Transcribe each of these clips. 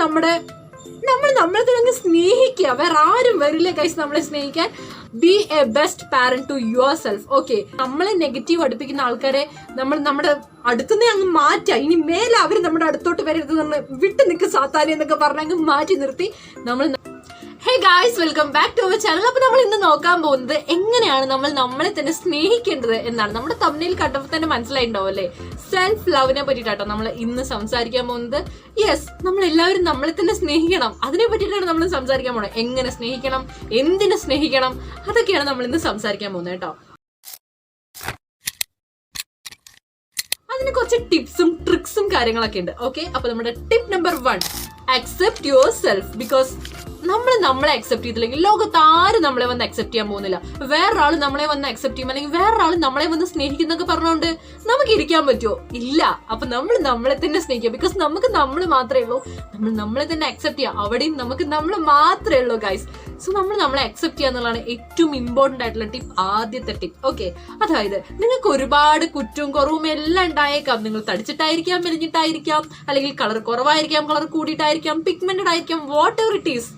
നമ്മളെ തന്നെ സ്നേഹിക്കുക. വേറെ ആരും വരില്ല ഗൈസ് നമ്മളെ സ്നേഹിക്കാൻ. Be a best parent to yourself. Okay, നമ്മളെ നെഗറ്റീവ് അടുപ്പിക്കുന്ന ആൾക്കാരെ നമ്മൾ നമ്മുടെ അടുത്തുനിന്ന് അങ്ങ് മാറ്റുക. ഇനി മേലെ അവർ നമ്മുടെ അടുത്തോട്ട് വരരുത്, വിട്ട് നിൽക്ക് സാത്താനി എന്നൊക്കെ പറഞ്ഞ് അങ്ങ് മാറ്റി നിർത്തി നമ്മൾ. Hey guys, welcome back to our channel. അപ്പൊ നമ്മൾ ഇന്ന് നോക്കാൻ പോകുന്നത് എങ്ങനെയാണ് നമ്മൾ നമ്മളെ തന്നെ സ്നേഹിക്കേണ്ടത് എന്നാണ്. നമ്മുടെ തമ്മിൽ കണ്ടപ്പോൾ തന്നെ മനസ്സിലായിട്ടുണ്ടാവും അല്ലേ, സെൽഫ് ലവിനെ പറ്റിയിട്ടാട്ടോ നമ്മൾ ഇന്ന് സംസാരിക്കാൻ പോകുന്നത്. യെസ്, നമ്മൾ എല്ലാവരും നമ്മളെ തന്നെ സ്നേഹിക്കണം, അതിനെ പറ്റിയിട്ടാണ് നമ്മൾ സംസാരിക്കാൻ പോകുന്നത്. എങ്ങനെ സ്നേഹിക്കണം, എന്തിനു സ്നേഹിക്കണം, അതൊക്കെയാണ് നമ്മൾ ഇന്ന് സംസാരിക്കാൻ പോകുന്നത് കേട്ടോ. അതിന് കുറച്ച് ടിപ്സും ട്രിക്സും കാര്യങ്ങളൊക്കെ ഉണ്ട്. ഓക്കെ, അപ്പൊ നമ്മുടെ tip number 1, accept your self. Because നമ്മളെ അക്സെപ്റ്റ് ചെയ്തില്ലെങ്കിൽ ലോകത്ത് ആരും നമ്മളെ വന്ന് അക്സെപ്റ്റ് ചെയ്യാൻ പോകുന്നില്ല. വേറൊരാൾ നമ്മളെ വന്ന് അക്സെപ്റ്റ് ചെയ്യും, അല്ലെങ്കിൽ വേറൊരാൾ നമ്മളെ വന്ന് സ്നേഹിക്കുന്നൊക്കെ പറഞ്ഞുകൊണ്ട് നമുക്ക് ഇരിക്കാൻ പറ്റുമോ? ഇല്ല. അപ്പൊ നമ്മൾ നമ്മളെ തന്നെ സ്നേഹിക്കുക. ബിക്കോസ് നമുക്ക് നമ്മൾ മാത്രമേ ഉള്ളൂ. നമ്മൾ നമ്മളെ തന്നെ അക്സെപ്റ്റ് ചെയ്യുക. അവിടെയും നമുക്ക് നമ്മൾ മാത്രമേ ഉള്ളൂ ഗൈസ്. സോ നമ്മൾ നമ്മളെ അക്സെപ്റ്റ് ചെയ്യുക എന്നുള്ളതാണ് ഏറ്റവും ഇമ്പോർട്ടന്റ് ആയിട്ടുള്ള ടിപ്പ്, ആദ്യത്തെ ടിപ്പ്. ഓക്കെ, അതായത് നിങ്ങൾക്ക് ഒരുപാട് കുറ്റവും കുറവും എല്ലാം ഉണ്ടായേക്കാം. നിങ്ങൾ തടിച്ചിട്ടായിരിക്കാം, മെലിഞ്ഞിട്ടായിരിക്കാം, അല്ലെങ്കിൽ കളർ കുറവായിരിക്കാം, കളർ കൂടിയിട്ടായിരിക്കാം, പിഗ്മെന്റഡ് ആയിരിക്കാം, വാട്ട് എവർ ഇറ്റ് ഈസ്.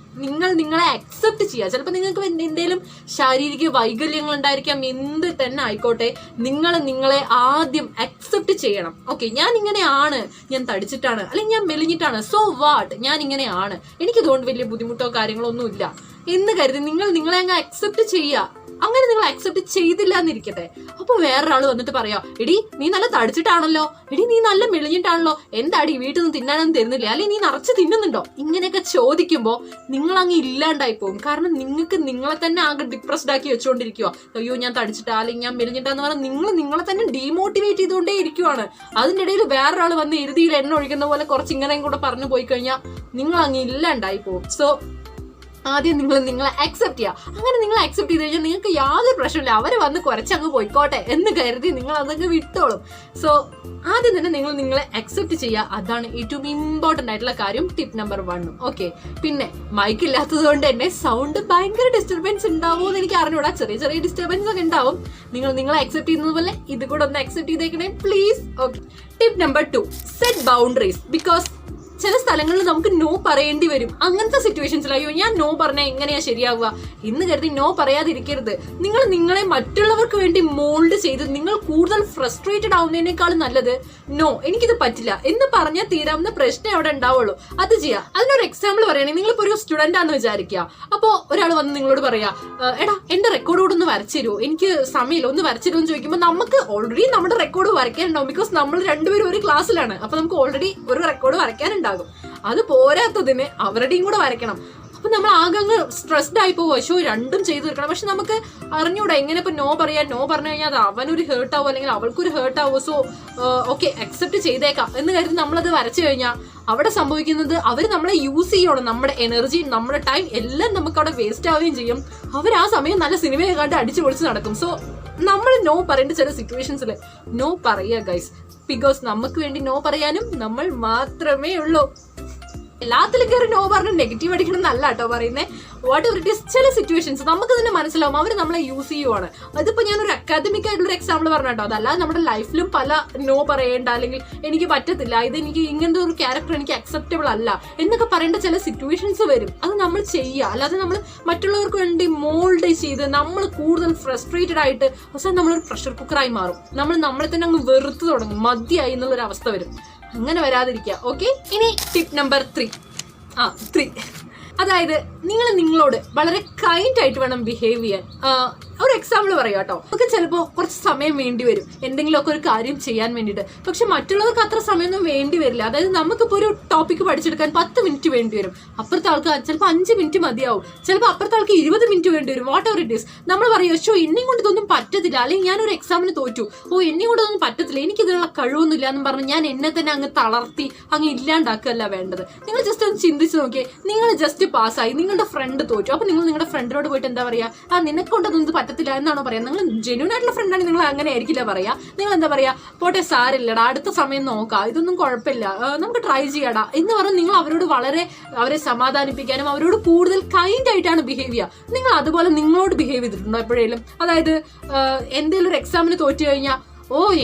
നിങ്ങളെ അക്സെപ്റ്റ് ചെയ്യുക. ചിലപ്പോൾ നിങ്ങൾക്ക് എന്തെങ്കിലും ശാരീരിക വൈകല്യങ്ങൾ ഉണ്ടായിരിക്കാം, എന്ത് തന്നെ ആയിക്കോട്ടെ, നിങ്ങളെ ആദ്യം അക്സെപ്റ്റ് ചെയ്യണം. ഓക്കെ, ഞാൻ ഇങ്ങനെയാണ്, ഞാൻ തടിച്ചിട്ടാണ്, അല്ലെങ്കിൽ ഞാൻ മെലിഞ്ഞിട്ടാണ്, സോ വാട്ട്, ഞാൻ ഇങ്ങനെയാണ്, എനിക്കിതുകൊണ്ട് വലിയ ബുദ്ധിമുട്ടോ കാര്യങ്ങളോ ഒന്നും ഇല്ല എന്ന് കരുതി നിങ്ങളെ അങ്ങ് അക്സെപ്റ്റ് ചെയ്യുക. അങ്ങനെ നിങ്ങൾ അക്സെപ്റ്റ് ചെയ്തില്ല എന്നിരിക്കട്ടെ, അപ്പൊ വേറൊരാൾ വന്നിട്ട് പറയാ, എടി നീ നല്ല തടിച്ചിട്ടാണല്ലോ, എടി നീ നല്ല മെലിഞ്ഞിട്ടാണല്ലോ, എന്താടി വീട്ടിൽ നിന്ന് തിന്നാനൊന്നും തരുന്നില്ല, അല്ലെങ്കിൽ നീ നിറച്ച് തിന്നുന്നുണ്ടോ, ഇങ്ങനെയൊക്കെ ചോദിക്കുമ്പോ നിങ്ങൾ അങ്ങ് ഇല്ലാണ്ടായി പോകും. കാരണം നിങ്ങൾക്ക് നിങ്ങളെ തന്നെ ആകെ ഡിപ്രസ്ഡ് ആക്കി വെച്ചുകൊണ്ടിരിക്കുക. അയ്യോ ഞാൻ തടിച്ചിട്ടാ, അല്ലെങ്കിൽ ഞാൻ മെലിഞ്ഞിട്ടാന്ന് പറഞ്ഞാൽ നിങ്ങളെ തന്നെ ഡീമോട്ടിവേറ്റ് ചെയ്തുകൊണ്ടേ ഇരിക്കുവാണ്. അതിൻ്റെ ഇടയിൽ വേറൊരാൾ വന്ന് എരുതിയിൽ എണ്ണ ഒഴിക്കുന്ന പോലെ കുറച്ച് ഇങ്ങനെയും കൂടെ പറഞ്ഞു പോയി കഴിഞ്ഞാൽ നിങ്ങൾ അങ്ങ് ഇല്ലാണ്ടായി പോകും. സോ ആദ്യം നിങ്ങളെ അക്സെപ്റ്റ് ചെയ്യുക. അങ്ങനെ നിങ്ങൾ അക്സെപ്റ്റ് ചെയ്ത് കഴിഞ്ഞാൽ നിങ്ങൾക്ക് യാതൊരു പ്രശ്നമില്ല. അവരെ വന്ന് കുറച്ചങ്ങ് പോയിക്കോട്ടെ എന്ന് കരുതി നിങ്ങൾ അതങ്ങ് വിട്ടോളും. സോ ആദ്യം തന്നെ നിങ്ങളെ അക്സെപ്റ്റ് ചെയ്യുക. അതാണ് ഏറ്റവും ഇമ്പോർട്ടന്റ് ആയിട്ടുള്ള കാര്യം, ടിപ്പ് നമ്പർ 1. ഓക്കെ, പിന്നെ മൈക്ക് ഇല്ലാത്തത് കൊണ്ട് തന്നെ സൗണ്ട് ഭയങ്കര ഡിസ്റ്റർബൻസ് ഉണ്ടാവുമോ എന്ന് എനിക്ക് അറിഞ്ഞൂടാ. ചെറിയ ചെറിയ ഡിസ്റ്റർബൻസ് ഒക്കെ ഉണ്ടാവും. നിങ്ങളെ അക്സെപ്റ്റ് ചെയ്യുന്നത് പോലെ ഇത് കൂടെ ഒന്ന് അക്സെപ്റ്റ് ചെയ്തേക്കണേ please. Okay, tip number 2, set boundaries. Because ചില സ്ഥലങ്ങളിൽ നമുക്ക് നോ പറയേണ്ടി വരും. അങ്ങനത്തെ സിറ്റുവേഷൻസിൽ അയ്യോ ഞാൻ നോ പറഞ്ഞാൽ എങ്ങനെയാ ശരിയാവുക എന്ന് കരുതി നോ പറയാതിരിക്കരുത്. നിങ്ങളെ മറ്റുള്ളവർക്ക് വേണ്ടി മോൾഡ് ചെയ്ത് നിങ്ങൾ കൂടുതൽ ഫ്രസ്ട്രേറ്റഡ് ആവുന്നതിനേക്കാളും നല്ലത് നോ, എനിക്കിത് പറ്റില്ല എന്ന് പറഞ്ഞാൽ തീരാവുന്ന പ്രശ്നം അവിടെ ഉണ്ടാവുള്ളൂ. അത് ചെയ്യാം. അതിനൊരു എക്സാമ്പിൾ പറയുകയാണെങ്കിൽ, നിങ്ങളിപ്പോൾ ഒരു സ്റ്റുഡന്റ് ആണെന്ന് വിചാരിക്കുക. അപ്പോൾ ഒരാൾ വന്ന് നിങ്ങളോട് പറയാ, എടാ എന്റെ റെക്കോർഡ് കൂടെ ഒന്ന് വരച്ചു തരുമോ, എനിക്ക് സമയമില്ല, ഒന്ന് വരച്ചു തരുമോ എന്ന് ചോദിക്കുമ്പോൾ നമുക്ക് ഓൾറെഡി നമ്മുടെ റെക്കോർഡ് വരയ്ക്കാനുണ്ടാവും. ബിക്കോസ് നമ്മൾ രണ്ടുപേരും ഒരു ക്ലാസ്സിലാണ്. അപ്പൊ നമുക്ക് ഓൾറെഡി ഒരു റെക്കോർഡ് വരയ്ക്കാനുണ്ടാകും. അത് പോരാത്തതിന് അവരുടെയും കൂടെ വരയ്ക്കണം. അപ്പൊ നമ്മൾ ആകെ അങ്ങ് സ്ട്രെസ്ഡ് ആയി പോകും. ഷോ രണ്ടും ചെയ്തു തീർക്കണം. പക്ഷെ നമുക്ക് അറിഞ്ഞൂടാ എങ്ങനെ ഇപ്പൊ നോ പറഞ്ഞു കഴിഞ്ഞാൽ അത് അവനൊരു ഹേർട്ട് ആവും, അല്ലെങ്കിൽ അവൾക്കൊരു ഹേർട്ട് ആവും. സോ ഓക്കെ, അക്സെപ്റ്റ് ചെയ്തേക്കാം എന്ന് കരുതി നമ്മളത് വരച്ചു കഴിഞ്ഞാൽ അവിടെ സംഭവിക്കുന്നത് അവർ നമ്മളെ യൂസ് ചെയ്യണം. നമ്മുടെ എനർജി, നമ്മുടെ ടൈം എല്ലാം നമുക്ക് അവിടെ വേസ്റ്റ് ആവുകയും ചെയ്യും. അവർ ആ സമയം നല്ല സിനിമയെ കണ്ട് അടിച്ചു പൊളിച്ച് നടക്കും. സോ നമ്മൾ നോ പറയേണ്ട ചില സിറ്റുവേഷൻസിൽ നോ പറയുക ഗൈസ്. ബിക്കോസ് നമുക്ക് വേണ്ടി നോ പറയാനും നമ്മൾ മാത്രമേ ഉള്ളൂ. എല്ലാത്തിലും കയറി നോ പറഞ്ഞ് നെഗറ്റീവ് അടിക്കണം എന്നല്ല കേട്ടോ പറയുന്നത്. വാട്ട് എവർ ഇറ്റ് ഈസ്, ചില സിറ്റുവേഷൻസ് നമുക്ക് തന്നെ മനസ്സിലാവും അവർ നമ്മളെ യൂസ് ചെയ്യുവാണ്. അതിപ്പോൾ ഞാനൊരു അക്കാദമിക് ആയിട്ടുള്ള എക്സാമ്പിൾ പറഞ്ഞു കേട്ടോ. അതല്ലാതെ നമ്മുടെ ലൈഫിലും പല നോ പറയേണ്ട, അല്ലെങ്കിൽ എനിക്ക് പറ്റത്തില്ല, എനിക്ക് ഇങ്ങനത്തെ ഒരു ക്യാരക്ടർ എനിക്ക് അക്സെപ്റ്റബിൾ അല്ല എന്നൊക്കെ പറയേണ്ട ചില സിറ്റുവേഷൻസ് വരും. അത് നമ്മൾ ചെയ്യുക. അല്ലാതെ നമ്മൾ മറ്റുള്ളവർക്ക് വേണ്ടി മോൾഡ് ചെയ്ത് നമ്മൾ കൂടുതൽ ഫ്രസ്ട്രേറ്റഡ് ആയിട്ട് അവസാനം നമ്മളൊരു പ്രഷർ കുക്കറായി മാറും. നമ്മളെ തന്നെ അങ്ങ് വെറുത്ത് തുടങ്ങും, മതിയായി എന്നുള്ളൊരു അവസ്ഥ വരും. അങ്ങനെ വരാതിരിക്കുക. ഓക്കെ, ഇനി ടിപ്പ് നമ്പർ 3. അതായത് നിങ്ങളോട് വളരെ കൈൻഡ് ആയിട്ട് വേണം ബിഹേവ് ചെയ്യാൻ. ഒരു എക്സാമ്പിൾ പറയാം കേട്ടോ. നമുക്ക് ചിലപ്പോൾ കുറച്ച് സമയം വേണ്ടി വരും എന്തെങ്കിലുമൊക്കെ ഒരു കാര്യം ചെയ്യാൻ വേണ്ടിയിട്ട്. പക്ഷെ മറ്റുള്ളവർക്ക് അത്ര സമയമൊന്നും വേണ്ടി വരില്ല. അതായത് നമുക്കിപ്പോൾ ഒരു ടോപ്പിക്ക് പഠിച്ചെടുക്കാൻ 10 മിനിറ്റ് വേണ്ടി വരും. അപ്പുറത്തെ ആൾക്ക് ചിലപ്പോൾ 5 മിനിറ്റ് മതിയാവും. ചിലപ്പോൾ അപ്പുറത്തെ ആൾക്ക് 20 മിനിറ്റ് വേണ്ടി വരും. What ever it is. നമ്മൾ പറയും ഷോ എന്നെയും കൊണ്ട് ഇതൊന്നും പറ്റത്തില്ല, അല്ലെങ്കിൽ ഞാനൊരു എക്സാമിന് തോറ്റു, എന്നെയും കൊണ്ട് ഇതൊന്നും പറ്റത്തില്ല, എനിക്കിതിനുള്ള കഴിവൊന്നുമില്ല എന്ന് പറഞ്ഞ് ഞാൻ എന്നെ തന്നെ അങ്ങ് തളർത്തി അങ്ങ് ഇല്ലാണ്ടാക്കുകയല്ല വേണ്ടത്. നിങ്ങൾ ജസ്റ്റ് ഒന്ന് ചിന്തിച്ച് നോക്കിയേ. നിങ്ങൾ ജസ്റ്റ് പാസ്സായി, നിങ്ങളുടെ ഫ്രണ്ട് തോറ്റു. അപ്പൊ നിങ്ങൾ നിങ്ങളുടെ ഫ്രണ്ടിനോട് പോയിട്ട് എന്താ പറയാ, നിനക്കൊണ്ടതൊന്നും പറ്റത്തില്ല എന്നാണോ പറയാ? നിങ്ങൾ ജെന്യൂൻ ആയിട്ടുള്ള ഫ്രണ്ടാണ്, നിങ്ങൾ അങ്ങനെ ആയിരിക്കില്ല പറയാ. നിങ്ങൾ എന്താ പറയാ, പോട്ടെ സാരില്ലടാ, അടുത്ത സമയം നോക്കാം, ഇതൊന്നും കുഴപ്പമില്ല, നമുക്ക് ട്രൈ ചെയ്യാടാ എന്ന് പറഞ്ഞ് നിങ്ങൾ അവരെ സമാധാനിപ്പിക്കാനും അവരോട് കൂടുതൽ കൈൻഡ് ആയിട്ടാണ് ബിഹേവ് ചെയ്യുക. നിങ്ങൾ അതുപോലെ നിങ്ങളോട് ബിഹേവ് ചെയ്തിട്ടുണ്ടോ എപ്പോഴേലും? അതായത് എന്തെങ്കിലും ഒരു എക്സാമിന് തോറ്റു കഴിഞ്ഞാൽ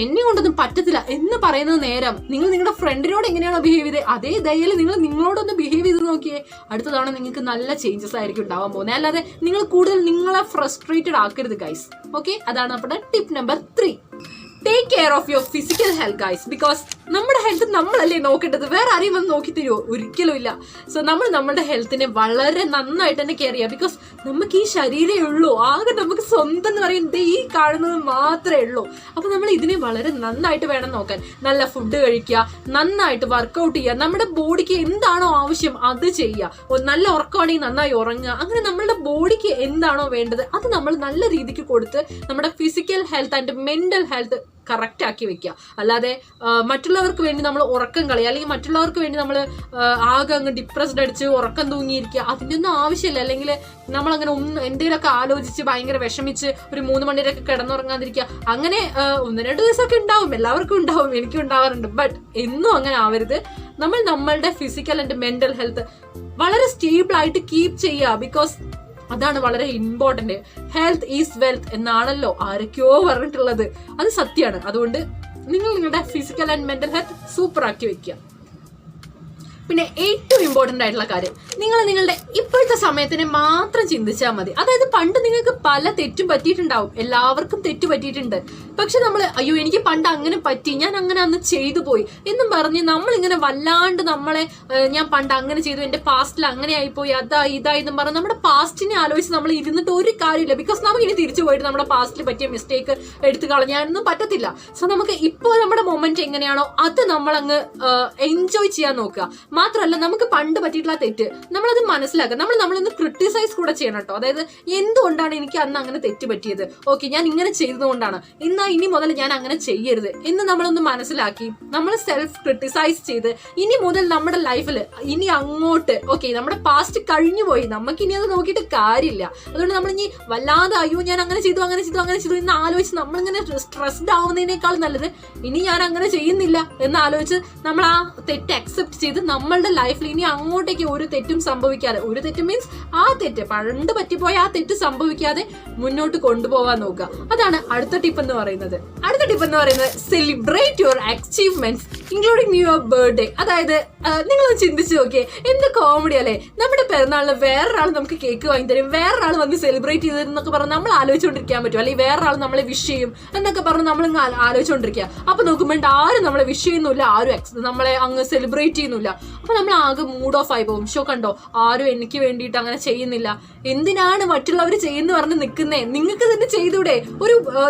എന്നെ കൊണ്ടൊന്നും പറ്റത്തില്ല എന്ന് പറയുന്നത് നേരം നിങ്ങൾ നിങ്ങളുടെ ഫ്രണ്ടിനോട് എങ്ങനെയാണോ ബിഹേവ് ചെയ്തത് അതേ ദയയിൽ നിങ്ങളോടൊന്ന് ബിഹേവ് ചെയ്ത് നോക്കിയേ, അടുത്ത തവണ നിങ്ങൾക്ക് നല്ല ചേഞ്ചസ് ആയിരിക്കും ഉണ്ടാവാൻ പോകുന്നത്. അല്ലാതെ നിങ്ങൾ കൂടുതൽ നിങ്ങളെ ഫ്രസ്ട്രേറ്റഡ് ആക്കരുത് ഗൈസ്. ഓക്കെ, അതാണ് നമ്മുടെ tip number 3. Take care of your physical health guys. Because നമ്മുടെ ഹെൽത്ത് നമ്മളല്ലേ നോക്കേണ്ടത്, വേറെ ആരെയും വന്ന് നോക്കി തരുമോ? ഒരിക്കലും ഇല്ല. സോ നമ്മൾ നമ്മുടെ ഹെൽത്തിനെ വളരെ നന്നായിട്ട് തന്നെ കെയർ ചെയ്യുക. ബിക്കോസ് നമുക്ക് ഈ ശരീരമേ ഉള്ളൂ, ആകെ നമുക്ക് സ്വന്തം എന്ന് പറയുന്നത് ഈ കാണുന്നത് മാത്രമേ ഉള്ളൂ. അപ്പൊ നമ്മൾ ഇതിനെ വളരെ നന്നായിട്ട് വേണം നോക്കാൻ. നല്ല ഫുഡ് കഴിക്കുക, നന്നായിട്ട് വർക്കൗട്ട് ചെയ്യുക, നമ്മുടെ ബോഡിക്ക് എന്താണോ ആവശ്യം അത് ചെയ്യുക. നല്ല ഉറക്കമാണെങ്കിൽ നന്നായി ഉറങ്ങുക. അങ്ങനെ നമ്മളുടെ ബോഡിക്ക് എന്താണോ വേണ്ടത് അത് നമ്മൾ നല്ല രീതിക്ക് കൊടുത്ത് നമ്മുടെ physical health and mental health correct ആക്കി വെക്കുക. അല്ലാതെ മറ്റുള്ളവർക്ക് വേണ്ടി നമ്മൾ ഉറക്കം കളയുക, അല്ലെങ്കിൽ മറ്റുള്ളവർക്ക് വേണ്ടി നമ്മൾ ആകെ അങ്ങ് ഡിപ്രസ്ഡ് അടിച്ച് ഉറക്കം തൂങ്ങിയിരിക്കുക, അതിൻ്റെ ഒന്നും ആവശ്യമില്ല. അല്ലെങ്കിൽ നമ്മളങ്ങനെ എന്തെങ്കിലുമൊക്കെ ആലോചിച്ച് ഭയങ്കര വിഷമിച്ച് ഒരു 3 മണി വരെയൊക്കെ കിടന്നുറങ്ങാതിരിക്കുക. അങ്ങനെ 1-2 ദിവസമൊക്കെ ഉണ്ടാവും, എല്ലാവർക്കും ഉണ്ടാവും, എനിക്കും ഉണ്ടാവാറുണ്ട്. ബട്ട് എന്നും അങ്ങനെ ആവരുത്. നമ്മൾ നമ്മളുടെ ഫിസിക്കൽ ആൻഡ് മെന്റൽ ഹെൽത്ത് വളരെ സ്റ്റേബിൾ ആയിട്ട് കീപ്പ് ചെയ്യുക. ബിക്കോസ് അതാണ് വളരെ ഇമ്പോർട്ടന്റ്. ഹെൽത്ത് ഈസ് വെൽത്ത് എന്നാണല്ലോ ആരൊക്കെയോ പറഞ്ഞിട്ടുള്ളത്. അത് സത്യമാണ്. അതുകൊണ്ട് നിങ്ങൾ നിങ്ങളുടെ physical and mental health super ആക്കി വെക്കുക. പിന്നെ ഏറ്റവും ഇമ്പോർട്ടൻ്റ് ആയിട്ടുള്ള കാര്യം, നിങ്ങൾ നിങ്ങളുടെ ഇപ്പോഴത്തെ സമയത്തിനെ മാത്രം ചിന്തിച്ചാൽ മതി. അതായത് പണ്ട് നിങ്ങൾക്ക് പല തെറ്റും പറ്റിയിട്ടുണ്ടാവും, എല്ലാവർക്കും തെറ്റ് പറ്റിയിട്ടുണ്ട്. പക്ഷെ നമ്മൾ അയ്യോ എനിക്ക് പണ്ട് അങ്ങനെ പറ്റി, ഞാൻ അങ്ങനെ അന്ന് ചെയ്തു പോയി എന്നും പറഞ്ഞ് നമ്മളിങ്ങനെ വല്ലാണ്ട് നമ്മളെ ഞാൻ പണ്ട് അങ്ങനെ ചെയ്തു, എൻ്റെ പാസ്റ്റിൽ അങ്ങനെ ആയിപ്പോയി, ഇതായി എന്നും പറഞ്ഞ് നമ്മുടെ പാസ്റ്റിനെ ആലോചിച്ച് നമ്മൾ ഇരുന്നിട്ട് ഒരു കാര്യമില്ല. ബിക്കോസ് നമുക്ക് ഇനി തിരിച്ചു പോയിട്ട് നമ്മുടെ പാസ്റ്റിൽ പറ്റിയ മിസ്റ്റേക്ക് എടുത്തു കളയാനൊന്നും പറ്റത്തില്ല. സോ നമുക്ക് ഇപ്പോൾ നമ്മുടെ മൊമെന്റ് എങ്ങനെയാണോ അത് നമ്മളങ്ങ് എൻജോയ് ചെയ്യാൻ നോക്കുക. മാത്രമല്ല നമുക്ക് പണ്ട് പറ്റിയിട്ടുള്ള തെറ്റ് നമ്മളത് മനസ്സിലാക്കുക. നമ്മളൊന്ന് ക്രിട്ടിസൈസ് കൂടെ ചെയ്യണം കേട്ടോ. അതായത് എന്തുകൊണ്ടാണ് എനിക്ക് അന്ന് അങ്ങനെ തെറ്റ് പറ്റിയത്, ഓക്കെ ഞാൻ ഇങ്ങനെ ചെയ്തതുകൊണ്ടാണ്, ഇനി മുതൽ ഞാൻ അങ്ങനെ ചെയ്യരുത് എന്ന് നമ്മളൊന്ന് മനസ്സിലാക്കി നമ്മൾ സെൽഫ് ക്രിട്ടിസൈസ് ചെയ്ത് ഇനി മുതൽ നമ്മുടെ ലൈഫിൽ ഇനി അങ്ങോട്ട് ഓക്കെ നമ്മുടെ പാസ്റ്റ് കഴിഞ്ഞു പോയി, നമുക്ക് ഇനി അത് നോക്കിയിട്ട് കാര്യമില്ല. അതുകൊണ്ട് നമ്മൾ ഇനി വല്ലാതെ അയ്യോ ഞാൻ അങ്ങനെ ചെയ്തു എന്ന് ആലോചിച്ച് നമ്മളിങ്ങനെ സ്ട്രെസ്ഡ് ആവുന്നതിനേക്കാൾ നല്ലത് ഇനി ഞാൻ അങ്ങനെ ചെയ്യുന്നില്ല എന്ന് ആലോചിച്ച് നമ്മൾ ആ തെറ്റ് അക്സെപ്റ്റ് ചെയ്ത് നമ്മളുടെ ലൈഫിൽ ഇനി അങ്ങോട്ടേക്ക് ഒരു തെറ്റും സംഭവിക്കാതെ, ഒരു തെറ്റ് മീൻസ് ആ തെറ്റ് പണ്ട് പറ്റിപ്പോയ ആ തെറ്റ് സംഭവിക്കാതെ മുന്നോട്ട് കൊണ്ടുപോകാൻ നോക്കുക. അതാണ് അടുത്ത ടിപ്പ് എന്ന് പറയുന്നത്. Celebrate your achievements including your birthday. അതായത് നിങ്ങളൊന്ന് ചിന്തിച്ചു നോക്കിയേ, എന്ത് കോമഡി അല്ലേ. നമ്മുടെ പിറന്നാളിന് വേറൊരാൾ നമുക്ക് കേക്ക് വാങ്ങി തരും, വേറൊരാൾ വന്ന് സെലിബ്രേറ്റ് ചെയ്തെന്നൊക്കെ പറഞ്ഞ് നമ്മൾ ആലോചിച്ചുകൊണ്ടിരിക്കാൻ പറ്റും. അല്ലെങ്കിൽ വേറൊരാൾ നമ്മളെ വിഷ് ചെയ്യും എന്നൊക്കെ പറഞ്ഞ് നമ്മൾ ആലോചിച്ചുകൊണ്ടിരിക്കുക. അപ്പൊ നോക്കുമ്പോൾ ആരും നമ്മളെ വിഷ് ചെയ്യുന്നില്ല, ആരും നമ്മളെ അങ്ങ് സെലിബ്രേറ്റ് ചെയ്യുന്നില്ല. അപ്പൊ നമ്മൾ ആകെ മൂഡ് ഓഫ് ആയി പോകും. ഷോ കണ്ടോ, ആരും എനിക്ക് വേണ്ടിയിട്ട് അങ്ങനെ ചെയ്യുന്നില്ല, എന്തിനാണ് മറ്റുള്ളവർ ചെയ്യുന്ന പറഞ്ഞ് നിൽക്കുന്നേ, നിങ്ങൾക്ക് തന്നെ ചെയ്തൂടെ.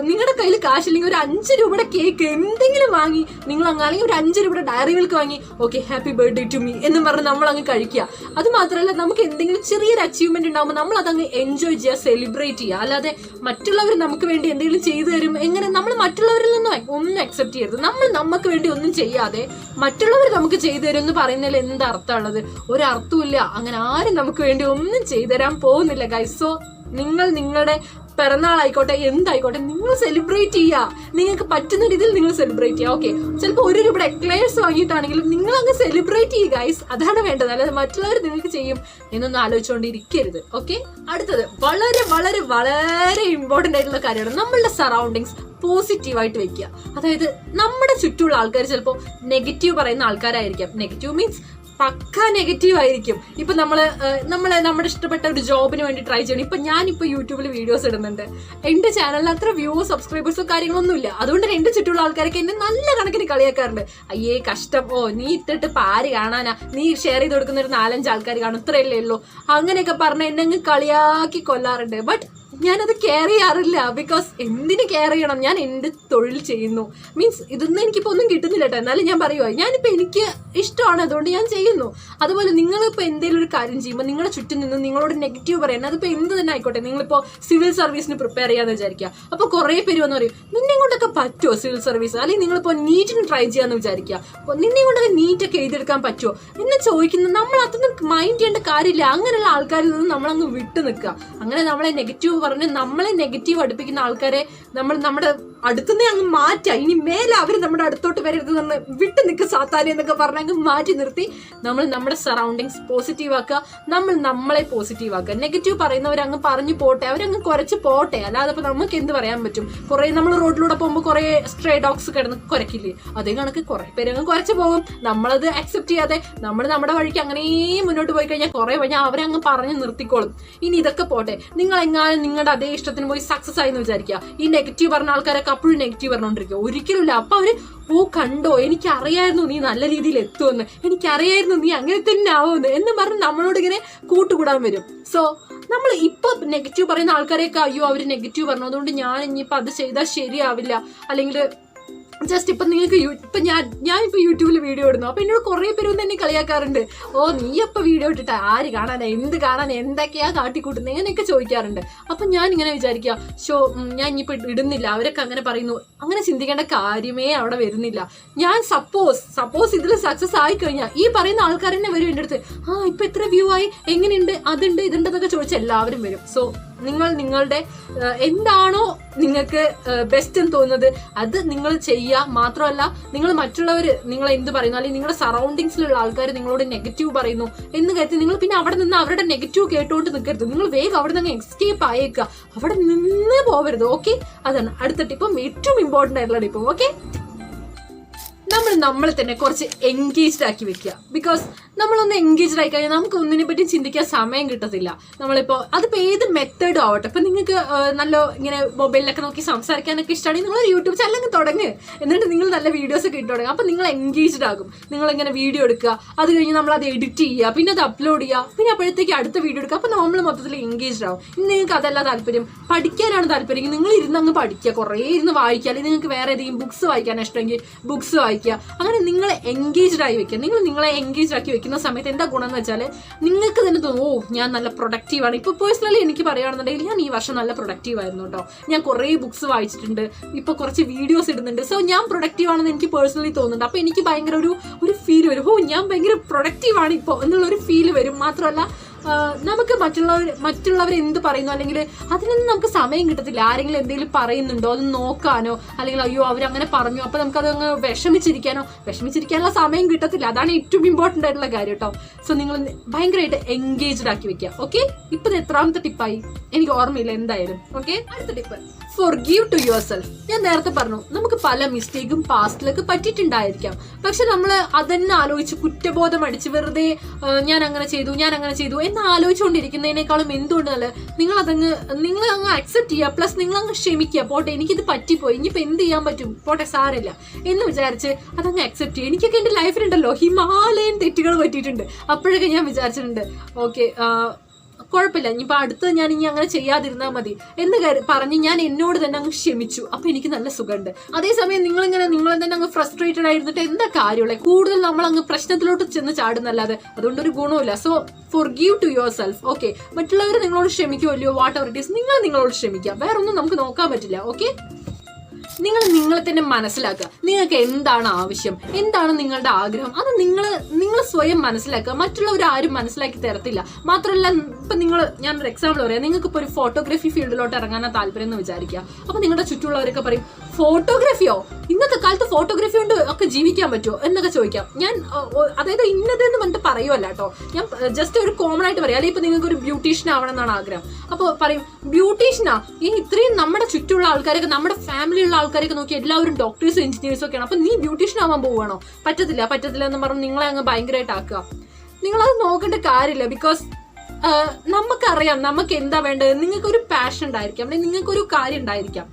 നിങ്ങളുടെ കയ്യിൽ കാശില്ലെങ്കിൽ ഒരു 5 രൂപയുടെ കേക്ക് എന്തെങ്കിലും വാങ്ങി നിങ്ങൾ അങ്ങ്, അല്ലെങ്കിൽ ഒരു 5 രൂപയുടെ ഡയറി മിൽക്ക് വാങ്ങി okay happy birthday to me എന്നും പറഞ്ഞ് നമ്മൾ അങ്ങ് കഴിക്കുക. അത് മാത്രമല്ല നമുക്ക് എന്തെങ്കിലും ചെറിയൊരു അച്ചീവ്മെന്റ് ഉണ്ടാകുമ്പോൾ നമ്മൾ അതങ്ങ് എൻജോയ് ചെയ്യുക, സെലിബ്രേറ്റ് ചെയ്യുക. അല്ലാതെ മറ്റുള്ളവർ നമുക്ക് വേണ്ടി എന്തെങ്കിലും ചെയ്തു തരും എങ്ങനെ നമ്മൾ മറ്റുള്ളവരിൽ നിന്നും ഒന്നും അക്സെപ്റ്റ് ചെയ്യരുത്. നമ്മൾ നമുക്ക് വേണ്ടി ഒന്നും ചെയ്യാതെ മറ്റുള്ളവർ നമുക്ക് ചെയ്തു തരും എന്ന് പറയുന്നതിൽ എന്ത് അർത്ഥമുള്ളത്? ഒരർത്ഥമില്ല. അങ്ങനെ ആരും നമുക്ക് വേണ്ടി ഒന്നും ചെയ്തു തരാൻ പോകുന്നില്ല ഗൈസ്. സോ നിങ്ങൾ നിങ്ങളുടെ പിറന്നാളായിക്കോട്ടെ എന്തായിക്കോട്ടെ നിങ്ങൾ സെലിബ്രേറ്റ് ചെയ്യുക. നിങ്ങൾക്ക് പറ്റുന്ന രീതിയിൽ നിങ്ങൾ സെലിബ്രേറ്റ് ചെയ്യുക. ഓക്കെ ചിലപ്പോൾ 1 രൂപയുടെ എക്ലയേഴ്സ് വാങ്ങിയിട്ടാണെങ്കിലും നിങ്ങൾ അങ്ങ് സെലിബ്രേറ്റ് ചെയ്യുക ഗൈസ്. അതാണ് വേണ്ടത്. അല്ലാതെ മറ്റുള്ളവർ നിങ്ങൾക്ക് ചെയ്യും എന്നൊന്നും ആലോചിച്ചുകൊണ്ടിരിക്കരുത്. ഓക്കെ, അടുത്തത് വളരെ വളരെ വളരെ ഇമ്പോർട്ടൻ്റ് ആയിട്ടുള്ള കാര്യമാണ് നമ്മളുടെ സറൗണ്ടിങ്സ് പോസിറ്റീവായിട്ട് വെക്കുക. അതായത് നമ്മുടെ ചുറ്റുമുള്ള ആൾക്കാർ ചിലപ്പോൾ നെഗറ്റീവ് പറയുന്ന ആൾക്കാരായിരിക്കാം. നെഗറ്റീവ് മീൻസ് പക്ക നെഗറ്റീവ് ആയിരിക്കും. ഇപ്പൊ നമ്മുടെ ഇഷ്ടപ്പെട്ട ഒരു ജോബിന് വേണ്ടി ട്രൈ ചെയ്യണം. ഇപ്പൊ ഞാനിപ്പോ യൂട്യൂബിൽ വീഡിയോസ് ഇടുന്നുണ്ട്, എന്റെ ചാനലിൽ അത്ര വ്യൂസ് സബ്സ്ക്രൈബേഴ്സോ കാര്യങ്ങളൊന്നും ഇല്ല. അതുകൊണ്ട് എന്റെ ചുറ്റുള്ള ആൾക്കാരൊക്കെ എന്നെ നല്ല കണക്കിന് കളിയാക്കാറുണ്ട്. അയ്യേ കഷ്ടം, നീ ഇട്ടിട്ട് ആര് കാണാനാ, നീ ഷെയർ ചെയ്ത് കൊടുക്കുന്ന ഒരു 4-5 ആൾക്കാർ കാണും, ഇത്രയല്ലേ ഉള്ളൂ, അങ്ങനെയൊക്കെ പറഞ്ഞ് എന്നെ അങ്ങ് കളിയാക്കി കൊല്ലാറുണ്ട്. ബട്ട് ഞാനത് കെയർ ചെയ്യാറില്ല. ബിക്കോസ് എന്തിന് കെയർ ചെയ്യണം, ഞാൻ എൻ്റെ തൊഴിൽ ചെയ്യുന്നു. മീൻസ് ഇതൊന്നും എനിക്കിപ്പോൾ ഒന്നും കിട്ടുന്നില്ല കേട്ടോ, എന്നാലും ഞാൻ പറയുക ഞാനിപ്പോൾ എനിക്ക് ഇഷ്ടമാണ്, അതുകൊണ്ട് ഞാൻ ചെയ്യുന്നു. അതുപോലെ നിങ്ങളിപ്പോൾ എന്തെങ്കിലും ഒരു കാര്യം ചെയ്യുമ്പോൾ നിങ്ങളുടെ ചുറ്റും നിന്ന് നിങ്ങളോട് നെഗറ്റീവ് പറയാൻ, അതിപ്പോൾ എന്ത് തന്നെ ആയിക്കോട്ടെ. നിങ്ങളിപ്പോൾ സിവിൽ സർവീസിന് പ്രിപ്പയർ ചെയ്യാന്ന് വിചാരിക്കുക. അപ്പോൾ കുറേ പേര് വന്ന് പറയും നിന്നെ കൊണ്ടൊക്കെ പറ്റുമോ സിവിൽ സർവീസ്, അല്ലെങ്കിൽ നിങ്ങളിപ്പോൾ നീറ്റിന് ട്രൈ ചെയ്യാന്ന് വിചാരിക്കുക, നിന്നെ കൊണ്ടൊക്കെ നീറ്റൊക്കെ എഴുതിയെടുക്കാൻ പറ്റുമോ എന്ന് ചോദിക്കുന്നത് നമ്മൾ അതൊന്നും മൈൻഡ് ചെയ്യേണ്ട കാര്യമില്ല. അങ്ങനെയുള്ള ആൾക്കാരിൽ നിന്ന് നമ്മളങ്ങ് വിട്ടു നിൽക്കുക. അങ്ങനെ നമ്മളെ നെഗറ്റീവ് പറഞ്ഞ് നമ്മളെ നെഗറ്റീവ് അടുപ്പിക്കുന്ന ആൾക്കാരെ നമ്മൾ നമ്മുടെ അടുത്തുനിന്ന് അങ്ങ് മാറ്റുക. ഇനി മേലെ അവർ നമ്മുടെ അടുത്തോട്ട് വരരുത് എന്ന് വിട്ട് നിൽക്കുക സാത്താനെ എന്നൊക്കെ പറഞ്ഞ് അങ്ങ് മാറ്റി നിർത്തി നമ്മൾ നമ്മുടെ സറൗണ്ടിങ്സ് പോസിറ്റീവ് ആക്കുക, നമ്മൾ നമ്മളെ പോസിറ്റീവ് ആക്കുക. നെഗറ്റീവ് പറയുന്നവർ അങ്ങ് പറഞ്ഞു പോട്ടെ, അവരങ്ങ് കുറച്ച് പോട്ടെ. അല്ലാതെ ഇപ്പൊ നമുക്ക് എന്ത് പറയാൻ പറ്റും? കുറെ നമ്മൾ റോഡിലൂടെ പോകുമ്പോൾ കുറെ സ്ട്രേ ഡോഗ്സ് കിടന്ന് കുരക്കില്ലേ, അതേ കണക്ക് കുറെ പേര് അങ്ങ് കുറച്ച് പോകും. നമ്മളത് അക്സെപ്റ്റ് ചെയ്യാതെ നമ്മൾ നമ്മുടെ വഴിക്ക് അങ്ങനെ മുന്നോട്ട് പോയി കഴിഞ്ഞാൽ കുറെ കഴിഞ്ഞാൽ അവരങ്ങ് പറഞ്ഞ് നിർത്തിക്കോളും. ഇനി ഇതൊക്കെ പോട്ടെ, നിങ്ങൾ എങ്ങാനും നിങ്ങളുടെ അതേ ഇഷ്ടത്തിന് പോയി സക്സസ് ആയി എന്ന് വിചാരിക്കുക. ഈ നെഗറ്റീവ് പറഞ്ഞ ആൾക്കാരൊക്കെ അപ്പോഴും നെഗറ്റീവ് പറഞ്ഞുകൊണ്ടിരിക്കുക, ഒരിക്കലുമില്ല. അപ്പൊ അവര് കണ്ടോ, എനിക്കറിയായിരുന്നു നീ നല്ല രീതിയിൽ എത്തുമെന്ന്, എനിക്കറിയായിരുന്നു നീ അങ്ങനെ തന്നെ ആവുമെന്ന് എന്ന് പറഞ്ഞ് നമ്മളോട് ഇങ്ങനെ കൂട്ടുകൂടാൻ വരും. സോ നമ്മൾ ഇപ്പൊ നെഗറ്റീവ് പറയുന്ന ആൾക്കാരെയൊക്കെ അയ്യോ അവര് നെഗറ്റീവ് പറഞ്ഞു അതുകൊണ്ട് ഞാൻ ഇനിയിപ്പോ അത് ചെയ്താൽ ശരിയാവില്ല, അല്ലെങ്കിൽ ജസ്റ്റ് ഇപ്പൊ നിങ്ങൾക്ക് ഇപ്പൊ ഞാൻ ഇപ്പൊ യൂട്യൂബിൽ വീഡിയോ ഇടുന്നു. അപ്പൊ എന്നോട് കുറെ പേര് തന്നെ കളിയാക്കാറുണ്ട്, നീ അപ്പൊ വീഡിയോ ഇട്ടിട്ട് ആര് കാണാനാ, എന്ത് കാണാൻ, എന്തൊക്കെയാ കാട്ടിക്കൂട്ടുന്നത്, ഇങ്ങനെയൊക്കെ ചോദിക്കാറുണ്ട്. അപ്പൊ ഞാൻ ഇങ്ങനെ വിചാരിക്കുക, ഞാൻ ഇനിയിപ്പോ ഇടുന്നില്ല, അവരൊക്കെ അങ്ങനെ പറയുന്നു. അങ്ങനെ ചിന്തിക്കേണ്ട കാര്യമേ അവിടെ വരുന്നില്ല. ഞാൻ സപ്പോസ് ഇതിൽ സക്സസ് ആയി കഴിഞ്ഞാൽ ഈ പറയുന്ന ആൾക്കാർ തന്നെ വരും എൻ്റെ അടുത്ത്, ഇപ്പൊ എത്ര വ്യൂ ആയി, എങ്ങനെയുണ്ട്, അതുണ്ട് ഇതുണ്ടെന്നൊക്കെ ചോദിച്ചാൽ എല്ലാവരും വരും. സോ നിങ്ങൾ നിങ്ങളുടെ എന്താണോ നിങ്ങൾക്ക് ബെസ്റ്റ് എന്ന് തോന്നുന്നത് അത് നിങ്ങൾ ചെയ്യുക. മാത്രമല്ല നിങ്ങൾ മറ്റുള്ളവർ നിങ്ങൾ എന്ത് പറയുന്നു, അല്ലെങ്കിൽ നിങ്ങളുടെ സറൗണ്ടിങ്സിലുള്ള ആൾക്കാർ നിങ്ങളോട് നെഗറ്റീവ് പറയുന്നു എന്ന് കരുതി നിങ്ങൾ പിന്നെ അവിടെ നിന്ന് അവരുടെ നെഗറ്റീവ് കേട്ടുകൊണ്ട് നിൽക്കരുത്. നിങ്ങൾ വേഗം അവിടെ നിന്ന് എസ്കേപ്പ് ആയേക്കുക, അവിടെ നിന്ന് പോകരുത്. ഓക്കെ, അതാണ് അടുത്ത ടിപ്പും ഏറ്റവും ഇമ്പോർട്ടൻ്റ് ആയിട്ടുള്ള ടിപ്പും. ഓക്കെ, നമ്മളെ തന്നെ കുറച്ച് എൻഗേജ്ഡ് ആക്കി വെക്കുക. ബിക്കോസ് നമ്മളൊന്ന് എൻഗേജ്ഡ് ആയി കഴിഞ്ഞാൽ നമുക്ക് ഒന്നിനെ പറ്റി ചിന്തിക്കാൻ സമയം കിട്ടത്തില്ല. നമ്മളിപ്പോ അതിപ്പോ ഏത് മെത്തേഡും ആവട്ടെ, ഇപ്പൊ നിങ്ങൾക്ക് നല്ല ഇങ്ങനെ മൊബൈലിലൊക്കെ നോക്കി സംസാരിക്കാനൊക്കെ ഇഷ്ടമാണെങ്കിൽ നിങ്ങൾ യൂട്യൂബ് ചാനലൊക്കെ തുടങ്ങുക, എന്നിട്ട് നിങ്ങൾ നല്ല വീഡിയോസ് ഒക്കെ ഇട്ട് തുടങ്ങുക. അപ്പൊ നിങ്ങൾ എൻഗേജ്ഡ് ആകും. നിങ്ങൾ ഇങ്ങനെ വീഡിയോ എടുക്കുക, അത് കഴിഞ്ഞ് നമ്മൾ അത് എഡിറ്റ് ചെയ്യുക, പിന്നെ അത് അപ്ലോഡ് ചെയ്യുക, പിന്നെ അപ്പോഴത്തേക്ക് അടുത്ത വീഡിയോ എടുക്കുക. അപ്പൊ നമ്മൾ മൊത്തത്തിൽ എൻഗേജ്ഡ് ആവും. ഇനി നിങ്ങൾക്ക് അതല്ല താല്പര്യം, പഠിക്കാനാണ് താല്പര്യം, നിങ്ങൾ ഇരുന്ന് അങ്ങ് പഠിക്കുക, കുറേ ഇരുന്ന് വായിക്കുക. അല്ലെങ്കിൽ നിങ്ങൾക്ക് വേറെ ഏതെങ്കിലും ബുക്സ് വായിക്കാൻ ഇഷ്ടമെങ്കിൽ ബുക്സ് വായിക്കുക. അങ്ങനെ നിങ്ങളെ എൻഗേജ്ഡ് ആയി വെക്കുക. നിങ്ങളെ എൻഗേജ്ഡ് ആക്കി വെക്കുന്ന സമയത്ത് എന്താ ഗുണം എന്ന് വെച്ചാൽ നിങ്ങൾക്ക് തന്നെ തോന്നും, ഞാൻ നല്ല പ്രൊഡക്റ്റീവാണ്. ഇപ്പൊ പേഴ്സണലി എനിക്ക് പറയുകയാണെന്നുണ്ടെങ്കിൽ ഞാൻ ഈ വർഷം നല്ല പ്രൊഡക്റ്റീവ് ആയിരുന്നു കേട്ടോ. ഞാൻ കുറേ ബുക്സ് വായിച്ചിട്ടുണ്ട്, ഇപ്പൊ കുറച്ച് വീഡിയോസ് ഇടുന്നുണ്ട്. സോ ഞാൻ പ്രൊഡക്റ്റീവ് ആണെന്ന് എനിക്ക് പേഴ്സണലി തോന്നുന്നുണ്ട്. അപ്പൊ എനിക്ക് ഭയങ്കര ഒരു ഫീൽ വരും, ഞാൻ ഭയങ്കര പ്രൊഡക്റ്റീവാണ് ഇപ്പോൾ എന്നുള്ളൊരു ഫീൽ വരും. മാത്രമല്ല നമുക്ക് മറ്റുള്ളവർ എന്ത് പറയുന്നു അല്ലെങ്കിൽ അതിനൊന്നും നമുക്ക് സമയം കിട്ടത്തില്ല. ആരെങ്കിലും എന്തെങ്കിലും പറയുന്നുണ്ടോ അത് നോക്കാനോ, അല്ലെങ്കിൽ അയ്യോ അവരങ്ങനെ പറഞ്ഞു അപ്പൊ നമുക്കത് അങ്ങ് വിഷമിച്ചിരിക്കാനുള്ള സമയം കിട്ടത്തില്ല. അതാണ് ഏറ്റവും ഇമ്പോർട്ടൻ്റ് ആയിട്ടുള്ള കാര്യം കേട്ടോ. സോ നിങ്ങൾ ഭയങ്കരമായിട്ട് എൻഗേജ്ഡ് ആക്കി വെക്കുക. ഓക്കെ, ഇപ്പൊ എത്രാമത്തെ ടിപ്പായി എനിക്ക് ഓർമ്മയില്ല എന്തായാലും. ഓക്കെ, അടുത്ത tip, forgive to yourself. ഞാൻ നേരത്തെ പറഞ്ഞു നമുക്ക് പല മിസ്റ്റേക്കും പാസ്റ്റിലൊക്കെ പറ്റിയിട്ടുണ്ടായിരിക്കാം. പക്ഷെ നമ്മൾ അതന്നെ ആലോചിച്ച് കുറ്റബോധം അടിച്ച് വെറുതെ ഞാൻ അങ്ങനെ ചെയ്തു എന്ന് ആലോചിച്ചുകൊണ്ടിരിക്കുന്നതിനേക്കാളും എന്തുകൊണ്ട് നല്ല നിങ്ങൾ അങ്ങ് അക്സെപ്റ്റ് ചെയ്യുക. പ്ലസ് നിങ്ങൾ അങ്ങ് ക്ഷമിക്കുക, പോട്ടെ എനിക്കിത് പറ്റിപ്പോയി, ഇനിയിപ്പോൾ എന്ത് ചെയ്യാൻ പറ്റും, പോട്ടെ സാരമില്ല എന്ന് വിചാരിച്ച് അതങ്ങ് അക്സെപ്റ്റ് ചെയ്യുക. എനിക്കൊക്കെ എൻ്റെ ലൈഫിലുണ്ടല്ലോ ഹിമാലയൻ തെറ്റുകൾ പറ്റിയിട്ടുണ്ട്. അപ്പോഴൊക്കെ ഞാൻ വിചാരിച്ചിട്ടുണ്ട് ഓക്കെ കുഴപ്പമില്ല, ഇനിയിപ്പോൾ അടുത്ത് ഞാൻ ഇനി അങ്ങനെ ചെയ്യാതിരുന്നാൽ മതി എന്ന് പറഞ്ഞ് ഞാൻ എന്നോട് തന്നെ അങ്ങ് ക്ഷമിച്ചു. അപ്പൊ എനിക്ക് നല്ല സുഖമുണ്ട്. അതേസമയം നിങ്ങളെ തന്നെ അങ്ങ് ഫ്രസ്ട്രേറ്റഡ് ആയിരുന്നിട്ട് എന്താ കാര്യമുള്ള, കൂടുതൽ നമ്മൾ അങ്ങ് പ്രശ്നത്തിലോട്ട് ചെന്ന് ചാടുന്നല്ലാതെ അതുകൊണ്ടൊരു ഗുണമില്ല. So forgive to yourself. Okay, മറ്റുള്ളവർ നിങ്ങളോട് ക്ഷമിക്കുമല്ലോ, വാട്ട് എവർ ഇറ്റ് ഈസ്, നിങ്ങളോട് ക്ഷമിക്കാം. വേറെ ഒന്നും നമുക്ക് നോക്കാൻ പറ്റില്ല. ഓക്കെ, നിങ്ങളെ തന്നെ മനസ്സിലാക്കുക. നിങ്ങൾക്ക് എന്താണ് ആവശ്യം, എന്താണ് നിങ്ങളുടെ ആഗ്രഹം, അത് നിങ്ങൾ സ്വയം മനസ്സിലാക്കുക. മറ്റുള്ളവർ ആരും മനസ്സിലാക്കി തരത്തില്ല. മാത്രമല്ല ഇപ്പൊ ഞാനൊരു എക്സാമ്പിൾ പറയാം, നിങ്ങൾക്ക് ഇപ്പോൾ ഒരു ഫോട്ടോഗ്രാഫി ഫീൽഡിലോട്ട് ഇറങ്ങാനാ താല്പര്യം എന്ന് വിചാരിക്കുക. അപ്പൊ നിങ്ങളുടെ ചുറ്റുമുള്ളവരൊക്കെ പറയും ഫോട്ടോഗ്രാഫിയോ, ഇന്നത്തെ കാലത്ത് ഫോട്ടോഗ്രാഫി കൊണ്ട് ഒക്കെ ജീവിക്കാൻ പറ്റുമോ എന്നൊക്കെ ചോദിക്കാം. ഞാൻ അതായത് ഇന്നതെന്ന് പറഞ്ഞിട്ട് പറയുമല്ല കേട്ടോ, ഞാൻ ജസ്റ്റ് ഒരു കോമൺ ആയിട്ട് പറയാം. അല്ലെങ്കിൽ ഇപ്പൊ നിങ്ങൾക്ക് ഒരു ബ്യൂട്ടീഷ്യൻ ആവണം എന്നാണ് ആഗ്രഹം. അപ്പോൾ പറയും ബ്യൂട്ടീഷ്യനാ, ഈ ഇത്രയും നമ്മുടെ ചുറ്റുമുള്ള ആൾക്കാരൊക്കെ, നമ്മുടെ ഫാമിലിയുള്ള ആൾക്കാരൊക്കെ നോക്കി എല്ലാവരും ഡോക്ടേഴ്സും എഞ്ചിനീയേഴ്സും ഒക്കെയാണ്. അപ്പൊ നീ ബ്യൂട്ടീഷ്യൻ ആവാൻ പോവുകയാണോ? പറ്റത്തില്ല എന്ന് പറഞ്ഞ് നിങ്ങളെ അങ്ങ് ഭയങ്കരമായിട്ട് ആക്കുക. നിങ്ങളത് നോക്കേണ്ട കാര്യമില്ല. ബിക്കോസ് നമുക്കറിയാം നമുക്ക് എന്താ വേണ്ടത്. നിങ്ങൾക്കൊരു പാഷൻ ഉണ്ടായിരിക്കാം, അല്ലെങ്കിൽ നിങ്ങൾക്കൊരു കാര്യം ഉണ്ടായിരിക്കാം.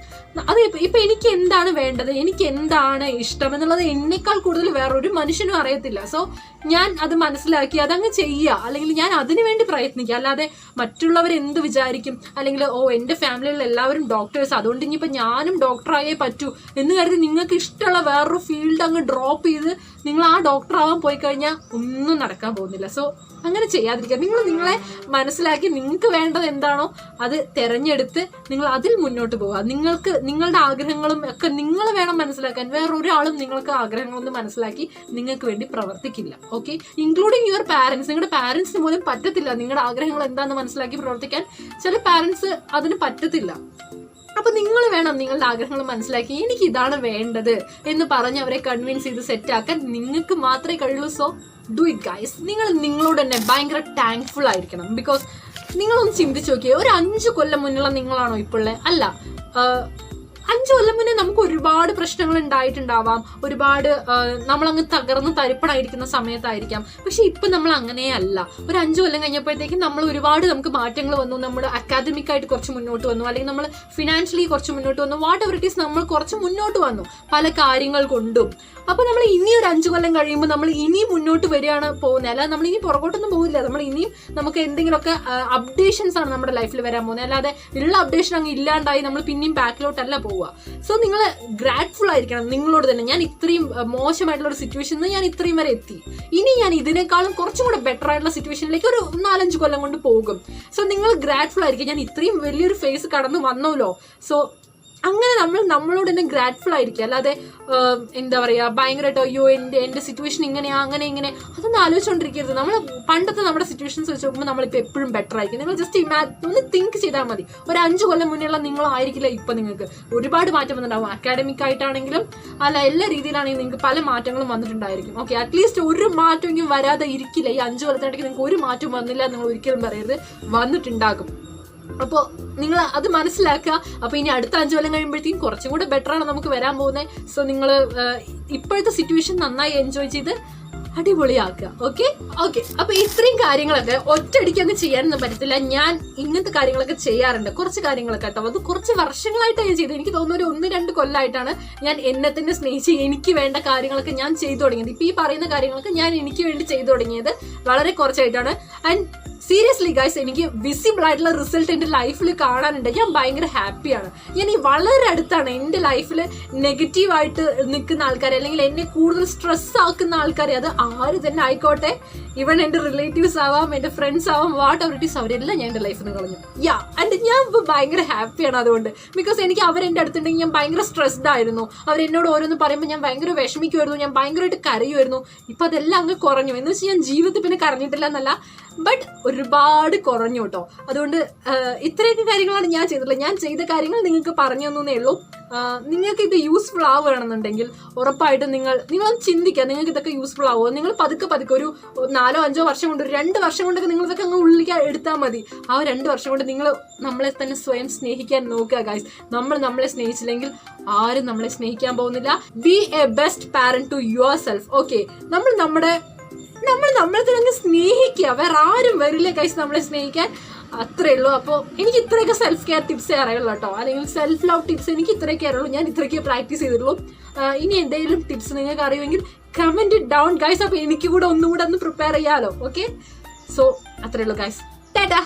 അത് ഇപ്പൊ എനിക്ക് എന്താണ് വേണ്ടത്, എനിക്ക് എന്താണ് ഇഷ്ടം എന്നുള്ളത് എന്നെക്കാൾ കൂടുതൽ വേറൊരു മനുഷ്യനും അറിയത്തില്ല. സോ ഞാൻ അത് മനസ്സിലാക്കി അതങ്ങ് ചെയ്യുക, അല്ലെങ്കിൽ ഞാൻ അതിനു വേണ്ടി പ്രയത്നിക്കുക. അല്ലാതെ മറ്റുള്ളവർ എന്ത് വിചാരിക്കും, അല്ലെങ്കിൽ എൻ്റെ ഫാമിലിയിൽ എല്ലാവരും ഡോക്ടേഴ്സ് അതുകൊണ്ട് ഇനിയിപ്പോൾ ഞാനും ഡോക്ടറായേ പറ്റൂ എന്ന് കരുതി നിങ്ങൾക്ക് ഇഷ്ടമുള്ള വേറൊരു ഫീൽഡ് അങ്ങ് ഡ്രോപ്പ് ചെയ്ത് നിങ്ങൾ ആ ഡോക്ടർ ആവാൻ പോയി കഴിഞ്ഞാൽ ഒന്നും നടക്കാൻ പോകുന്നില്ല. സോ അങ്ങനെ ചെയ്യാതിരിക്കുക. നിങ്ങളെ മനസ്സിലാക്കി നിങ്ങൾക്ക് വേണ്ടത് എന്താണോ അത് തിരഞ്ഞെടുത്ത് നിങ്ങൾ അതിൽ മുന്നോട്ട് പോവുക. നിങ്ങളുടെ ആഗ്രഹങ്ങളും ഒക്കെ നിങ്ങൾ വേണം മനസ്സിലാക്കാൻ. വേറൊരാളും നിങ്ങൾക്ക് ആഗ്രഹങ്ങളൊന്നും മനസ്സിലാക്കി നിങ്ങൾക്ക് വേണ്ടി പ്രവർത്തിക്കില്ല. Okay, including your parents. നിങ്ങളുടെ പാരന്റ്സിന് പോലും പറ്റത്തില്ല നിങ്ങളുടെ ആഗ്രഹങ്ങൾ എന്താണെന്ന് മനസ്സിലാക്കി പ്രവർത്തിക്കാൻ. ചില പാരന്റ്സ് അതിന് പറ്റത്തില്ല. അപ്പൊ നിങ്ങൾ വേണം നിങ്ങളുടെ ആഗ്രഹങ്ങൾ മനസ്സിലാക്കി എനിക്ക് ഇതാണ് വേണ്ടത് എന്ന് പറഞ്ഞ് അവരെ കൺവിൻസ് ചെയ്ത് സെറ്റാക്കാൻ നിങ്ങൾക്ക് മാത്രമേ കഴിയുള്ളൂ. So do it guys. നിങ്ങൾ നിങ്ങളോട് തന്നെ ഭയങ്കര താങ്ക്ഫുൾ ആയിരിക്കണം. ബിക്കോസ് നിങ്ങളൊന്ന് ചിന്തിച്ചു നോക്കിയേ, ഒരു 5 കൊല്ലം മുന്നുള്ള നിങ്ങളാണോ ഇപ്പോഴേ? അല്ല, 5 കൊല്ലം മുന്നേ നമുക്ക് ഒരുപാട് പ്രശ്നങ്ങൾ ഉണ്ടായിട്ടുണ്ടാവാം, ഒരുപാട് നമ്മളങ്ങ് തകർന്ന് തരിപ്പണായിരിക്കുന്ന സമയത്തായിരിക്കാം. പക്ഷെ ഇപ്പൊ നമ്മൾ അങ്ങനെയല്ല. ഒരു 5 കൊല്ലം കഴിഞ്ഞപ്പോഴത്തേക്കും നമ്മൾ ഒരുപാട് നമുക്ക് മാറ്റങ്ങൾ വന്നു. നമ്മൾ അക്കാദമിക് ആയിട്ട് കുറച്ച് മുന്നോട്ട് വന്നു, അല്ലെങ്കിൽ നമ്മൾ ഫിനാൻഷ്യലി കുറച്ച് മുന്നോട്ട് വന്നു, വാട്ട് എവർ ഇറ്റ് ഈസ് നമ്മൾ കുറച്ച് മുന്നോട്ട് വന്നു പല കാര്യങ്ങൾ കൊണ്ടും. അപ്പൊ നമ്മൾ ഇനി ഒരു 5 കൊല്ലം കഴിയുമ്പോൾ നമ്മൾ ഇനിയും മുന്നോട്ട് വരികയാണ് പോകുന്നത്. അല്ലാതെ നമ്മൾ ഇനി പുറകോട്ടൊന്നും പോകില്ല. നമ്മൾ ഇനിയും നമുക്ക് എന്തെങ്കിലുമൊക്കെ അപ്ഡേഷൻസ് ആണ് നമ്മുടെ ലൈഫിൽ വരാൻ പോകുന്നത്. അല്ലാതെ ഉള്ള അപ്ഡേഷൻ അങ്ങ് ഇല്ലാണ്ടായി നമ്മൾ പിന്നെയും ബാക്കിലോട്ടല്ല പോവുക. സോ നിങ്ങൾ ഗ്രാറ്റ്ഫുൾ ആയിരിക്കണം നിങ്ങളോട് തന്നെ. ഞാൻ ഇത്രയും മോശമായിട്ടുള്ള ഒരു സിറ്റുവേഷനിൽ നിന്ന് ഞാൻ ഇത്രയും വരെ എത്തി. ഇനി ഞാൻ ഇതിനേക്കാളും കുറച്ചും കൂടെ ബെറ്റർ ആയിട്ടുള്ള സിറ്റുവേഷനിലേക്ക് ഒരു 4-5 കൊല്ലം കൊണ്ട് പോകും. സോ നിങ്ങൾ ഗ്രാറ്റ്ഫുൾ ആയിരിക്കും. ഞാൻ ഇത്രയും വലിയൊരു ഫേസ് കടന്നു വന്നല്ലോ. സോ അങ്ങനെ നമ്മളോട് തന്നെ ഗ്രാറ്റ്ഫുൾ ആയിരിക്കും. അല്ലാതെ എന്താ പറയുക, ഭയങ്കരമായിട്ട് അയ്യോ എൻ്റെ സിറ്റുവേഷൻ ഇങ്ങനെയാ അങ്ങനെ ഇങ്ങനെ അതൊന്നും ആലോചിച്ചുകൊണ്ടിരിക്കരുത്. നമ്മൾ പണ്ടത്തെ നമ്മുടെ സിറ്റുവേഷൻസ് വെച്ച് നോക്കുമ്പോൾ നമ്മളിപ്പോൾ എപ്പോഴും ബെറ്റർ ആയിരിക്കും. നിങ്ങൾ ജസ്റ്റ് ഒന്ന് തിങ്ക് ചെയ്താൽ മതി. ഒരു 5 കൊല്ലം മുന്നേയുള്ള നിങ്ങളായിരിക്കില്ല ഇപ്പം. നിങ്ങൾക്ക് ഒരുപാട് മാറ്റം വന്നിട്ടുണ്ടാവും. അക്കാഡമിക് ആയിട്ടാണെങ്കിലും അല്ല എല്ലാ രീതിയിലാണെങ്കിലും നിങ്ങൾക്ക് പല മാറ്റങ്ങളും വന്നിട്ടുണ്ടായിരിക്കും. ഓക്കെ, അറ്റ്ലീസ്റ്റ് ഒരു മാറ്റമെങ്കിലും വരാതെ ഇരിക്കില്ല. ഈ 5 കൊല്ലത്തിനിടയ്ക്ക് നിങ്ങൾക്ക് ഒരു മാറ്റം വന്നില്ല നിങ്ങൾ ഒരിക്കലും പറയരുത്, വന്നിട്ടുണ്ടാകും. അപ്പോൾ നിങ്ങൾ അത് മനസ്സിലാക്കുക. അപ്പോൾ ഇനി അടുത്ത 5 കൊല്ലം കഴിയുമ്പോഴത്തേക്കും കുറച്ചും കൂടെ ബെറ്ററാണ് നമുക്ക് വരാൻ പോകുന്നത്. സോ നിങ്ങൾ ഇപ്പോഴത്തെ സിറ്റുവേഷൻ നന്നായി എൻജോയ് ചെയ്ത് അടിപൊളിയാക്കുക. ഓക്കെ. അപ്പൊ ഇത്രയും കാര്യങ്ങളൊക്കെ ഒറ്റയടിക്ക് അങ്ങ് ചെയ്യാനൊന്നും പറ്റത്തില്ല. ഞാൻ ഇങ്ങനത്തെ കാര്യങ്ങളൊക്കെ ചെയ്യാറുണ്ട്, കുറച്ച് കാര്യങ്ങളൊക്കെ കേട്ടോ. അത് കുറച്ച് വർഷങ്ങളായിട്ടാണ് ഞാൻ ചെയ്തത്. എനിക്ക് തോന്നുന്നു ഒരു 1-2 കൊല്ലമായിട്ടാണ് ഞാൻ എന്നെ തന്നെ സ്നേഹിച്ച് എനിക്ക് വേണ്ട കാര്യങ്ങളൊക്കെ ഞാൻ ചെയ്തു തുടങ്ങിയത്. ഇപ്പൊ ഈ പറയുന്ന കാര്യങ്ങളൊക്കെ ഞാൻ എനിക്ക് വേണ്ടി ചെയ്തു തുടങ്ങിയത് വളരെ കുറച്ചായിട്ടാണ്. ആൻഡ് സീരിയസ്ലി ഗൈസ്, എനിക്ക് വിസിബിൾ ആയിട്ടുള്ള റിസൾട്ട് എൻ്റെ ലൈഫിൽ കാണാനുണ്ട്. ഞാൻ ഭയങ്കര ഹാപ്പിയാണ്. ഞാൻ ഈ വളരെ അടുത്താണ് എൻ്റെ ലൈഫിൽ നെഗറ്റീവായിട്ട് നിൽക്കുന്ന ആൾക്കാരെ, അല്ലെങ്കിൽ എന്നെ കൂടുതൽ സ്ട്രെസ് ആക്കുന്ന ആൾക്കാരെ, അത് ആര് തന്നെ ആയിക്കോട്ടെ, ഈവൻ എൻ്റെ റിലേറ്റീവ്സ് ആവാം, എൻ്റെ ഫ്രണ്ട്സ് ആവാം, വാട്ട് എവർ ഇറ്റ് ഈസ്, അവരെല്ലാം ഞാൻ എൻ്റെ ലൈഫിൽ നിന്ന് കളഞ്ഞു. ആൻഡ് ഞാൻ ഇപ്പോൾ ഭയങ്കര ഹാപ്പിയാണ് അതുകൊണ്ട്. ബിക്കോസ് എനിക്ക് അവരെൻ്റെ അടുത്തുണ്ടെങ്കിൽ ഞാൻ ഭയങ്കര സ്ട്രെസ്ഡ് ആയിരുന്നു. അവരെന്നോട് ഓരോന്ന് പറയുമ്പോൾ ഞാൻ ഭയങ്കര വിഷമിക്കുമായിരുന്നു, ഞാൻ ഭയങ്കരമായിട്ട് കരയുമായിരുന്നു. ഇപ്പം അതെല്ലാം അങ്ങ് കുറഞ്ഞു. എന്ന് വെച്ചാൽ ഞാൻ ജീവിതത്തിൽ പിന്നെ കരഞ്ഞിട്ടില്ല എന്നല്ല, ബട്ട് ഒരുപാട് കുറഞ്ഞു കേട്ടോ. അതുകൊണ്ട് ഇത്രയൊക്കെ കാര്യങ്ങളാണ് ഞാൻ ചെയ്തിട്ടുള്ളത്. ഞാൻ ചെയ്ത കാര്യങ്ങൾ നിങ്ങൾക്ക് പറഞ്ഞു തന്നേ ഉള്ളൂ. നിങ്ങൾക്ക് ഇത് യൂസ്ഫുൾ ആവുകയാണെന്നുണ്ടെങ്കിൽ ഉറപ്പായിട്ടും നിങ്ങളൊന്ന് ചിന്തിക്കുക, നിങ്ങൾക്ക് ഇതൊക്കെ യൂസ്ഫുൾ ആവുമോ. നിങ്ങൾ പതുക്കെ ഒരു 4-5 വർഷം കൊണ്ട്, ഒരു 2 വർഷം കൊണ്ടൊക്കെ നിങ്ങൾ ഇതൊക്കെ അങ്ങ് ഉള്ളിലേക്ക് എടുത്താൽ മതി. ആ 2 വർഷം കൊണ്ട് നിങ്ങൾ നമ്മളെ തന്നെ സ്വയം സ്നേഹിക്കാൻ നോക്കുക ഗൈസ്. നമ്മളെ സ്നേഹിച്ചില്ലെങ്കിൽ ആരും നമ്മളെ സ്നേഹിക്കാൻ പോകുന്നില്ല. Be a best parent to yourself. Okay, നമ്മളെ തന്നെ സ്നേഹിക്കുക. വേറെ ആരും വരില്ല ഗൈസ് നമ്മളെ സ്നേഹിക്കാൻ. അത്രേ ഉള്ളൂ. അപ്പോൾ എനിക്ക് ഇത്രയൊക്കെ സെൽഫ് കെയർ ടിപ്സേ അറിയുള്ളൂ കേട്ടോ, അല്ലെങ്കിൽ സെൽഫ് ലവ് ടിപ്സ് എനിക്ക് ഇത്രയൊക്കെ അറിയുള്ളൂ. ഞാൻ ഇത്രയൊക്കെ പ്രാക്ടീസ് ചെയ്തിട്ടുള്ളൂ. ഇനി എന്തെങ്കിലും ടിപ്സ് നിങ്ങൾക്ക് അറിയുമെങ്കിൽ കമന്റ് ഇറ്റ് ഡൗൺ ഗൈസ്. അപ്പോൾ എനിക്ക് കൂടെ ഒന്നും കൂടെ ഒന്ന് പ്രിപ്പയർ ചെയ്യാമല്ലോ. ഓക്കെ, സോ അത്രേ ഉള്ളൂ ഗൈസ്. ടാറ്റാ.